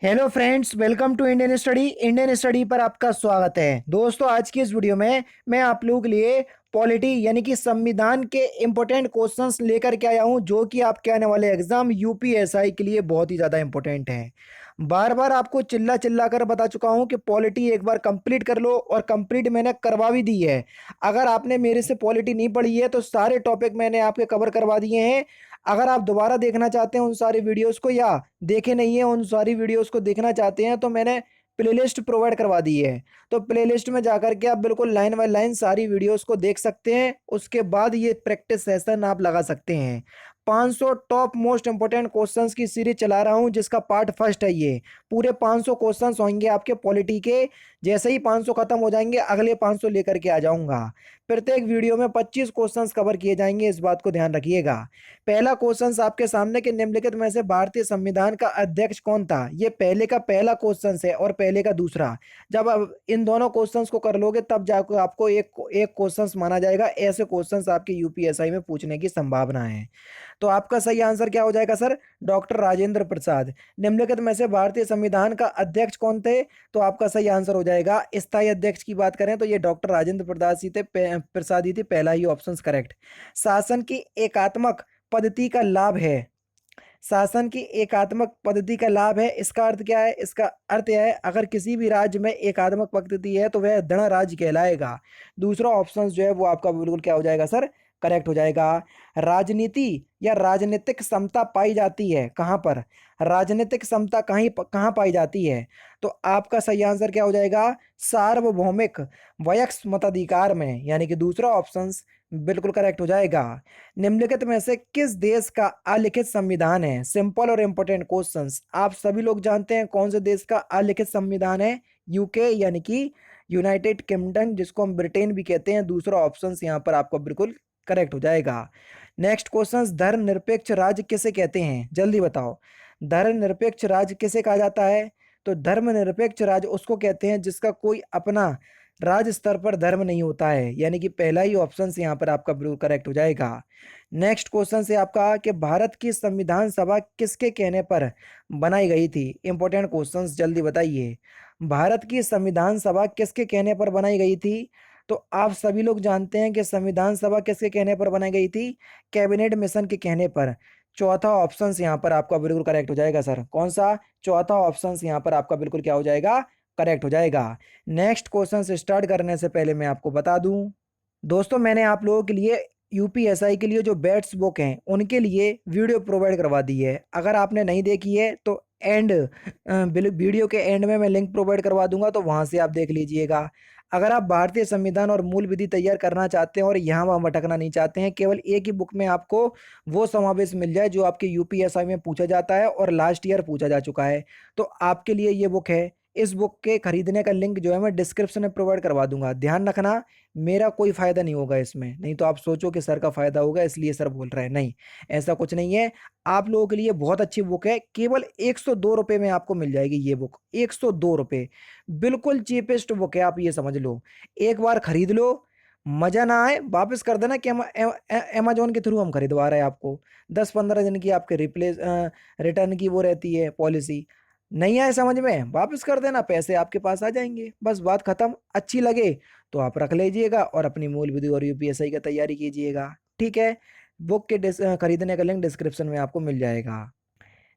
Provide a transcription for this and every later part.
Hello friends, welcome to Indian study पर आपका स्वागत है। दोस्तों, आज की इस वीडियो में मैं आप लोगों के लिए पॉलिटी यानी कि संविधान के इंपॉर्टेंट क्वेश्चंस लेकर के आया हूं, जो कि आपके आने वाले एग्जाम यूपीएसआई के लिए बहुत ही ज़्यादा इंपॉर्टेंट है। बार बार आपको चिल्ला चिल्ला कर बता चुका हूं कि पॉलिटी एक बार कंप्लीट कर लो, और कंप्लीट मैंने करवा भी दी है। अगर आपने मेरे से पॉलिटी नहीं पढ़ी है तो सारे टॉपिक मैंने आपके कवर करवा दिए हैं। अगर आप दोबारा देखना चाहते हैं उन सारी वीडियोस को, या देखे नहीं है उन सारी वीडियोस को देखना चाहते हैं, तो मैंने प्लेलिस्ट प्रोवाइड करवा दी है। तो प्लेलिस्ट में जाकर के आप बिल्कुल लाइन बाय लाइन सारी वीडियोस को देख सकते हैं। उसके बाद ये प्रैक्टिस सेशन आप लगा सकते हैं। 500 टॉप मोस्ट इंपोर्टेंट क्वेश्चंस की सीरीज चला रहा हूं, जिसका पार्ट फर्स्ट है ये। पूरे 500 क्वेश्चंस होंगे आपके पॉलिटी के। जैसे ही 500 खत्म हो जाएंगे, अगले 500 लेकर के आ जाऊंगा। प्रत्येक वीडियो में 25 क्वेश्चंस कवर किए जाएंगे, इस बात को ध्यान रखिएगा। पहला क्वेश्चन आपके सामने के निम्नलिखित में से भारतीय संविधान का अध्यक्ष कौन था? ये पहले का पहला क्वेश्चन है और पहले का दूसरा। जब आप इन दोनों क्वेश्चंस को कर लोगे, तब जाकर आपको एक एक क्वेश्चंस माना जाएगा। ऐसे क्वेश्चंस आपके यूपीएसआई में पूछने की संभावना है। तो आपका सही आंसर क्या हो जाएगा सर? डॉक्टर राजेंद्र प्रसाद। निम्नलिखित में से भारतीय संविधान का अध्यक्ष कौन थे? तो आपका सही आंसर हो जाएगा, स्थायी अध्यक्ष की बात करें तो ये डॉक्टर राजेंद्र प्रसाद जी थे। प्रसाद जी थे, पहला ही ऑप्शन करेक्ट। शासन की एकात्मक पद्धति का लाभ है। शासन की एकात्मक पद्धति का लाभ है, इसका अर्थ क्या है? इसका अर्थ यह है, अगर किसी भी राज्य में एकात्मक पद्धति है तो वह गणराज्य कहलाएगा। दूसरा ऑप्शन जो है वो आपका बिल्कुल क्या हो जाएगा सर? करेक्ट हो जाएगा। राजनीति या राजनीतिक समता पाई जाती है कहाँ पर? राजनीतिक समता कहाँ पाई जाती है? तो आपका सही आंसर क्या हो जाएगा? सार्वभौमिक वयस्क मताधिकार में, यानी कि दूसरा ऑप्शन बिल्कुल करेक्ट हो जाएगा। निम्नलिखित में से किस देश का अलिखित संविधान है? सिंपल और इंपोर्टेंट क्वेश्चंस। आप सभी लोग जानते हैं कौन से देश का अलिखित संविधान है। यूके यानी कि यूनाइटेड किंगडम, जिसको हम ब्रिटेन भी कहते हैं। दूसरा ऑप्शन यहाँ पर आपको बिल्कुल करेक्ट हो जाएगा। नेक्स्ट क्वेश्चन, धर्मनिरपेक्ष राज्य किसे कहते हैं? जल्दी बताओ, धर्मनिरपेक्ष राज्य किसे कहा जाता है? तो धर्मनिरपेक्ष राज्य उसको कहते हैं जिसका कोई अपना राज्य स्तर पर धर्म नहीं होता है, यानी कि पहला ही ऑप्शन यहाँ पर आपका बिल्कुल करेक्ट हो जाएगा। नेक्स्ट क्वेश्चन से आपका कि भारत की संविधान सभा किसके कहने पर बनाई गई थी? इंपॉर्टेंट क्वेश्चंस, जल्दी बताइए। भारत की संविधान सभा किसके कहने पर बनाई गई थी? तो आप सभी लोग जानते हैं कि संविधान सभा किसके कहने पर बनाई गई थी? कैबिनेट मिशन के कहने पर। चौथा ऑप्शन यहाँ पर आपका बिल्कुल करेक्ट हो जाएगा सर। कौन सा? चौथा ऑप्शन यहाँ पर आपका बिल्कुल क्या हो जाएगा? करेक्ट हो जाएगा। नेक्स्ट क्वेश्चन से स्टार्ट करने से पहले मैं आपको बता दूं, दोस्तों मैंने आप लोगों के लिए यूपीएसआई के लिए जो बैट्स बुक हैं उनके लिए वीडियो प्रोवाइड करवा दी है। अगर आपने नहीं देखी है तो एंड वीडियो के एंड में मैं लिंक प्रोवाइड करवा दूंगा, तो वहां से आप देख लीजिएगा। अगर आप भारतीय संविधान और मूल विधि तैयार करना चाहते हैं और यहाँ वहाँ भटकना नहीं चाहते हैं, केवल एक ही बुक में आपको वो समावेश मिल जाए जो आपके यूपीएसआई में पूछा जाता है और लास्ट ईयर पूछा जा चुका है, तो आपके लिए ये बुक है। इस बुक के खरीदने का लिंक जो है मैं डिस्क्रिप्शन में प्रोवाइड करवा दूंगा। ध्यान रखना, मेरा कोई फायदा नहीं होगा इसमें, नहीं तो आप सोचो कि सर का फायदा होगा इसलिए सर बोल रहे हैं। नहीं, ऐसा कुछ नहीं है। आप लोगों के लिए बहुत अच्छी बुक है। केवल 102 रुपये में आपको मिल जाएगी ये बुक। 102 रुपये, बिल्कुल चीपेस्ट बुक है, आप ये समझ लो। एक बार खरीद लो, मजा ना आए वापस कर देना कि अमेजोन के थ्रू हम खरीदवा रहे हैं आपको। 10-15 दिन की आपके रिप्लेस रिटर्न की वो रहती है पॉलिसी। नहीं आए समझ में, वापस कर देना, पैसे आपके पास आ जाएंगे, बस बात खत्म। अच्छी लगे तो आप रख लीजिएगा और अपनी मूल विधि और यूपीएसआई की तैयारी कीजिएगा। ठीक है, बुक के खरीदने का लिंक डिस्क्रिप्शन में आपको मिल जाएगा।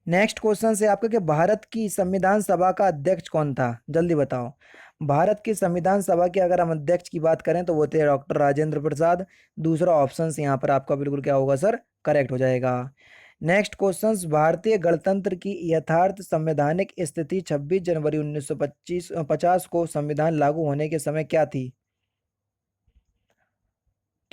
नेक्स्ट क्वेश्चन से आपका कि भारत की संविधान सभा का अध्यक्ष कौन था? जल्दी बताओ। भारत की संविधान सभा के अगर हम अध्यक्ष की बात करें तो वो थे डॉक्टर राजेंद्र प्रसाद। दूसरा ऑप्शन यहाँ पर आपका बिल्कुल क्या होगा सर? करेक्ट हो जाएगा। नेक्स्ट क्वेश्चन, भारतीय गणतंत्र की यथार्थ संवैधानिक स्थिति 26 जनवरी 1950 को संविधान लागू होने के समय क्या थी?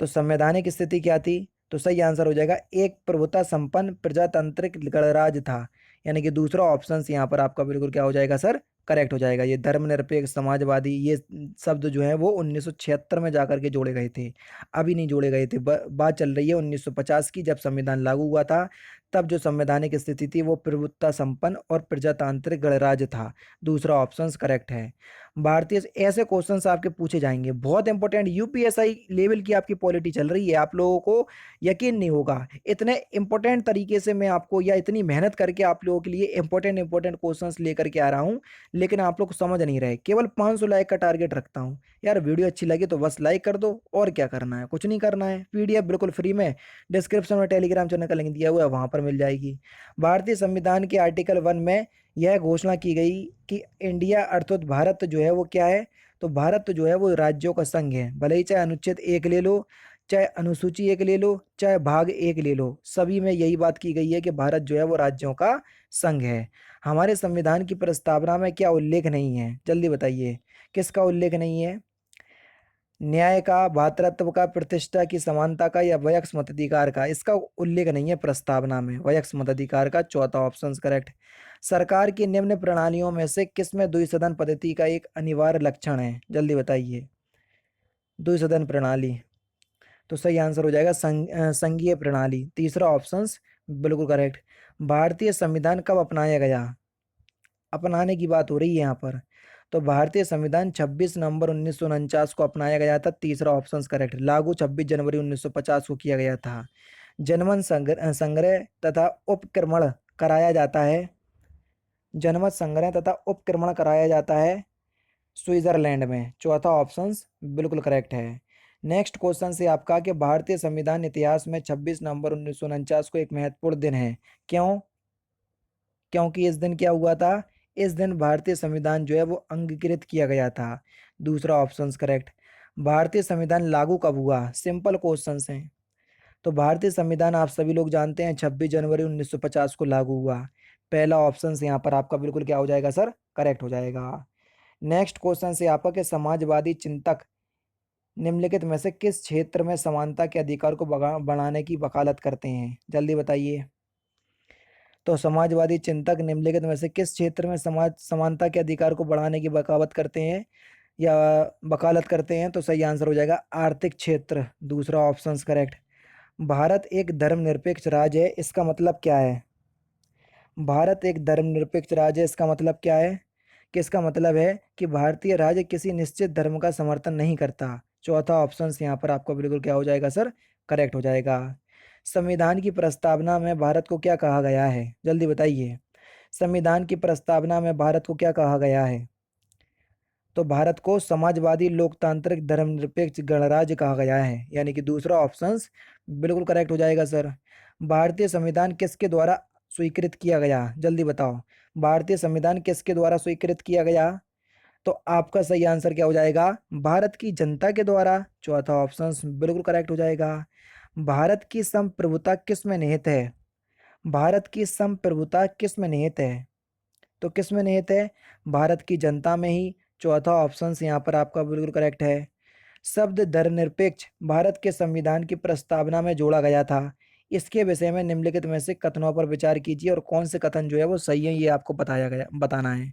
तो संवैधानिक स्थिति क्या थी? तो सही आंसर हो जाएगा, एक प्रभुता संपन्न प्रजातांत्रिक गणराज्य था, यानी कि दूसरा ऑप्शन यहाँ पर आपका बिल्कुल क्या हो जाएगा सर? करेक्ट हो जाएगा। ये धर्मनिरपेक्ष समाजवादी ये शब्द जो है वो 1976 में जाकर के जोड़े गए थे, अभी नहीं जोड़े गए थे। बात चल रही है 1950 की, जब संविधान लागू हुआ था तब जो संवैधानिक स्थिति थी वो प्रभुत्ता संपन्न और प्रजातांत्रिक गणराज्य था। दूसरा ऑप्शन करेक्ट है। भारतीय, ऐसे क्वेश्चंस आपके पूछे जाएंगे, बहुत इंपॉर्टेंट। यूपीएसआई लेवल की आपकी पॉलिटी चल रही है, आप लोगों को यकीन नहीं होगा, इतने इंपॉर्टेंट तरीके से मैं आपको, या इतनी मेहनत करके आप लोगों के लिए इंपॉर्टेंट इंपॉर्टेंट क्वेश्चंस लेकर के आ रहा हूँ, लेकिन आप लोग समझ नहीं रहे। केवल 500 लाइक का टारगेट रखता हूँ यार। वीडियो अच्छी लगी तो बस लाइक कर दो, और क्या करना है, कुछ नहीं करना है। पीडीएफ बिल्कुल फ्री में डिस्क्रिप्शन में टेलीग्राम चैनल का लिंक दिया हुआ है, वहां पर मिल जाएगी। भारतीय संविधान के आर्टिकल 1 में यह घोषणा की गई कि इंडिया अर्थात भारत जो है वो क्या है, तो भारत जो है वो राज्यों का संघ है। भले ही चाहे अनुच्छेद 1 ले लो, चाहे अनुसूची 1 ले लो, चाहे भाग 1 ले लो, सभी में यही बात की गई है कि भारत जो है वो राज्यों का संघ है। हमारे संविधान की प्रस्तावना में क्या उल्लेख नहीं है, जल्दी बताइए, किसका उल्लेख नहीं है? न्याय का, भ्रातृत्व का, प्रतिष्ठा की, समानता का, या वयस्क मताधिकार का? इसका उल्लेख नहीं है प्रस्तावना में, वयस्क मताधिकार का। चौथा ऑप्शन करेक्ट। सरकार की निम्न प्रणालियों में से किसमें द्विसदन पद्धति का एक अनिवार्य लक्षण है, जल्दी बताइए। द्विसदन प्रणाली, तो सही आंसर हो जाएगा संघीय प्रणाली। तीसरा ऑप्शन बिल्कुल करेक्ट। भारतीय संविधान कब अपनाया गया? अपनाने की बात हो रही है यहाँ पर, तो भारतीय संविधान 26 नवंबर 1949 को अपनाया गया था। तीसरा ऑप्शन करेक्ट। लागू 26 जनवरी 1950 को किया गया था। जनमत संग्रह संग्रह तथा उपक्रमण कराया जाता है, जनमत संग्रह तथा उपक्रमण कराया जाता है स्विट्जरलैंड में। चौथा ऑप्शन बिल्कुल करेक्ट है। नेक्स्ट क्वेश्चन से आपका कि भारतीय संविधान इतिहास में 26 नवंबर 1949 को एक महत्वपूर्ण दिन है, क्यों? क्योंकि इस दिन क्या हुआ था? इस दिन भारतीय संविधान जो है वो अंगीकृत किया गया था। दूसरा ऑप्शन करेक्ट। भारतीय संविधान लागू कब हुआ? सिंपल क्वेश्चन हैं। तो भारतीय संविधान आप सभी लोग जानते हैं 26 जनवरी 1950 को लागू हुआ। पहला ऑप्शन से यहाँ पर आपका बिल्कुल क्या हो जाएगा सर? करेक्ट हो जाएगा। नेक्स्ट क्वेश्चन से आपका कि समाजवादी चिंतक निम्नलिखित में से किस क्षेत्र में समानता के अधिकार को बढ़ाने की वकालत करते हैं, जल्दी बताइए। तो समाजवादी चिंतक निम्नलिखित में से किस क्षेत्र में समाज समानता के अधिकार को बढ़ाने की बगावत करते हैं या वकालत करते हैं? तो सही आंसर हो जाएगा आर्थिक क्षेत्र। दूसरा ऑप्शन करेक्ट। भारत एक धर्मनिरपेक्ष राज्य है, इसका मतलब क्या है? भारत एक धर्मनिरपेक्ष राज्य है, इसका मतलब क्या है? कि इसका मतलब है कि भारतीय राज्य किसी निश्चित धर्म का समर्थन नहीं करता। चौथा ऑप्शन यहाँ पर आपका बिल्कुल क्या हो जाएगा सर? करेक्ट हो जाएगा। संविधान की प्रस्तावना में भारत को क्या कहा गया है, जल्दी बताइए। संविधान की प्रस्तावना में भारत को क्या कहा गया है? तो भारत को समाजवादी लोकतांत्रिक धर्मनिरपेक्ष गणराज्य कहा गया है, यानी कि दूसरा ऑप्शन बिल्कुल करेक्ट हो जाएगा सर। भारतीय संविधान किसके द्वारा स्वीकृत किया गया, जल्दी बताओ। भारतीय संविधान किसके द्वारा स्वीकृत किया गया? तो आपका सही आंसर क्या हो जाएगा? भारत की जनता के द्वारा। चौथा ऑप्शन बिल्कुल करेक्ट हो जाएगा। भारत की संप्रभुता किस में निहित है? भारत की संप्रभुता किस में निहित है? तो किस में निहित है? भारत की जनता में ही। चौथा ऑप्शन यहाँ पर आपका बिल्कुल करेक्ट है। शब्द धर्मनिरपेक्ष भारत के संविधान की प्रस्तावना में जोड़ा गया था। इसके विषय में निम्नलिखित में से कथनों पर विचार कीजिए और कौन से कथन जो है वो सही है, ये आपको बताना है।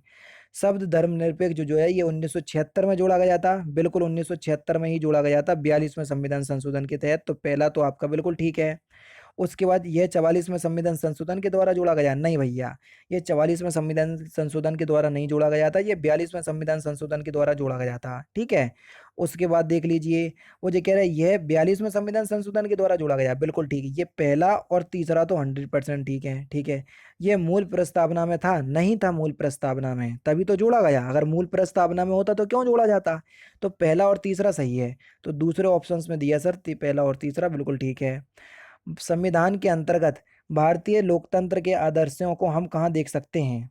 शब्द धर्मनिरपेक्ष जो है ये 1976 में जोड़ा गया था, बिल्कुल 1976 में ही जोड़ा गया था 42वें संविधान संशोधन के तहत। तो पहला तो आपका बिल्कुल ठीक है। उसके बाद यह 44वें संविधान संशोधन के द्वारा जोड़ा गया? नहीं भैया, ये 44वें संविधान संशोधन के द्वारा नहीं जोड़ा गया था, ये 42वें संविधान संशोधन के द्वारा जोड़ा गया था, ठीक है। उसके बाद देख लीजिए, वो जो कह रहे हैं यह 42वें संविधान संशोधन के द्वारा जोड़ा गया, बिल्कुल ठीक है। ये पहला और तीसरा तो 100% ठीक है, ठीक है। ये मूल प्रस्तावना में था? नहीं था मूल प्रस्तावना में, तभी तो जोड़ा गया। अगर मूल प्रस्तावना में होता तो क्यों जोड़ा जाता? तो पहला और तीसरा सही है। तो दूसरे ऑप्शंस में दिया सर, पहला और तीसरा बिल्कुल ठीक है। संविधान के अंतर्गत भारतीय लोकतंत्र के आदर्शों को हम कहाँ देख सकते हैं?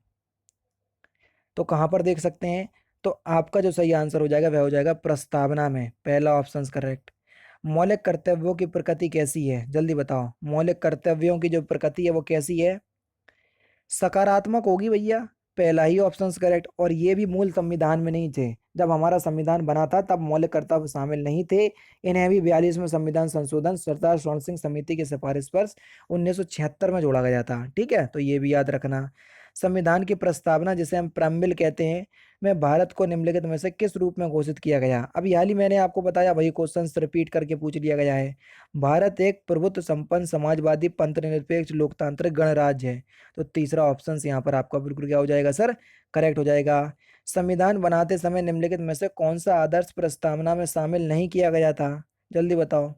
तो कहाँ पर देख सकते हैं? तो आपका जो सही आंसर हो जाएगा वह हो जाएगा प्रस्तावना में। पहला ऑप्शन करेक्ट। मौलिक कर्तव्यों की प्रकृति कैसी है, जल्दी बताओ। मौलिक कर्तव्यों की जो प्रकृति है वो कैसी है? सकारात्मक होगी भैया, पहला ही ऑप्शन करेक्ट। और ये भी मूल संविधान में नहीं थे, जब हमारा संविधान बना था तब मौलिक कर्तव्य शामिल नहीं थे। इन्हें भी 42वें संविधान संशोधन सरदार स्वर्ण सिंह समिति की सिफारिश पर 1976 में जोड़ा गया था, ठीक है। तो ये भी याद रखना। संविधान की प्रस्तावना जिसे हम प्रेम्बल कहते हैं में भारत को निम्नलिखित में से किस रूप में घोषित किया गया। अभी हाल ही मैंने आपको बताया, वही क्वेश्चन रिपीट करके पूछ लिया गया है। भारत एक प्रभुत्व संपन्न समाजवादी पंथनिरपेक्ष लोकतांत्रिक गणराज्य है। तो तीसरा ऑप्शन यहाँ पर आपका बिल्कुल क्या हो जाएगा सर, करेक्ट हो जाएगा। संविधान बनाते समय निम्नलिखित में से कौन सा आदर्श प्रस्तावना में शामिल नहीं किया गया था, जल्दी बताओ।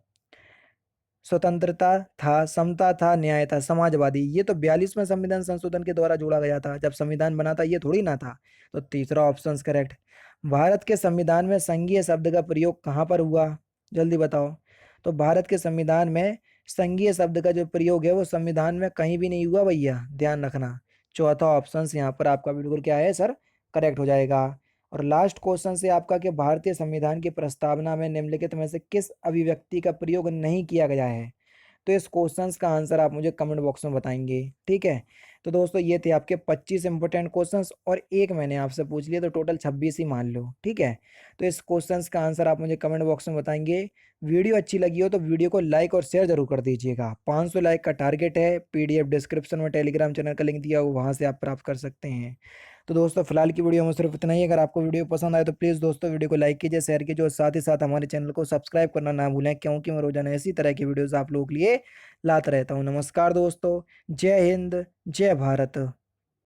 स्वतंत्रता था, समता था, न्याय था, समाजवादी। ये तो 42वें संविधान संशोधन के द्वारा जोड़ा गया था, जब संविधान बना था ये थोड़ी ना था। तो तीसरा ऑप्शन करेक्ट। भारत के संविधान में संघीय शब्द का प्रयोग कहाँ पर हुआ, जल्दी बताओ। तो भारत के संविधान में संघीय शब्द का जो प्रयोग है वो संविधान में कहीं भी नहीं हुआ भैया, ध्यान रखना। चौथा ऑप्शन यहाँ पर आपका बिल्कुल क्या है सर, करेक्ट हो जाएगा। और लास्ट क्वेश्चन से आपका कि भारतीय संविधान की प्रस्तावना में निम्नलिखित में से किस अभिव्यक्ति का प्रयोग नहीं किया गया है। तो इस क्वेश्चंस का आंसर आप मुझे कमेंट बॉक्स में बताएंगे, ठीक है। तो दोस्तों ये थे आपके 25 इंपॉर्टेंट क्वेश्चंस और एक मैंने आपसे पूछ लिया, तो टोटल 26 ही मान लो, ठीक है। तो इस क्वेश्चंस का आंसर आप मुझे कमेंट बॉक्स में बताएंगे। वीडियो अच्छी लगी हो तो वीडियो को लाइक और शेयर जरूर कर दीजिएगा। 500 लाइक का टारगेट है। पीडीएफ डिस्क्रिप्शन में टेलीग्राम चैनल का लिंक दिया हो, वहाँ से आप प्राप्त कर सकते हैं। तो दोस्तों फिलहाल की वीडियो में सिर्फ इतना ही। अगर आपको वीडियो पसंद आए तो प्लीज़ दोस्तों वीडियो को लाइक कीजिए, शेयर कीजिए और साथ ही साथ हमारे चैनल को सब्सक्राइब करना ना भूलें, क्योंकि मैं रोजाना इसी तरह की वीडियोस आप लोगों के लिए लाता रहता हूँ। नमस्कार दोस्तों, जय हिंद, जय भारत।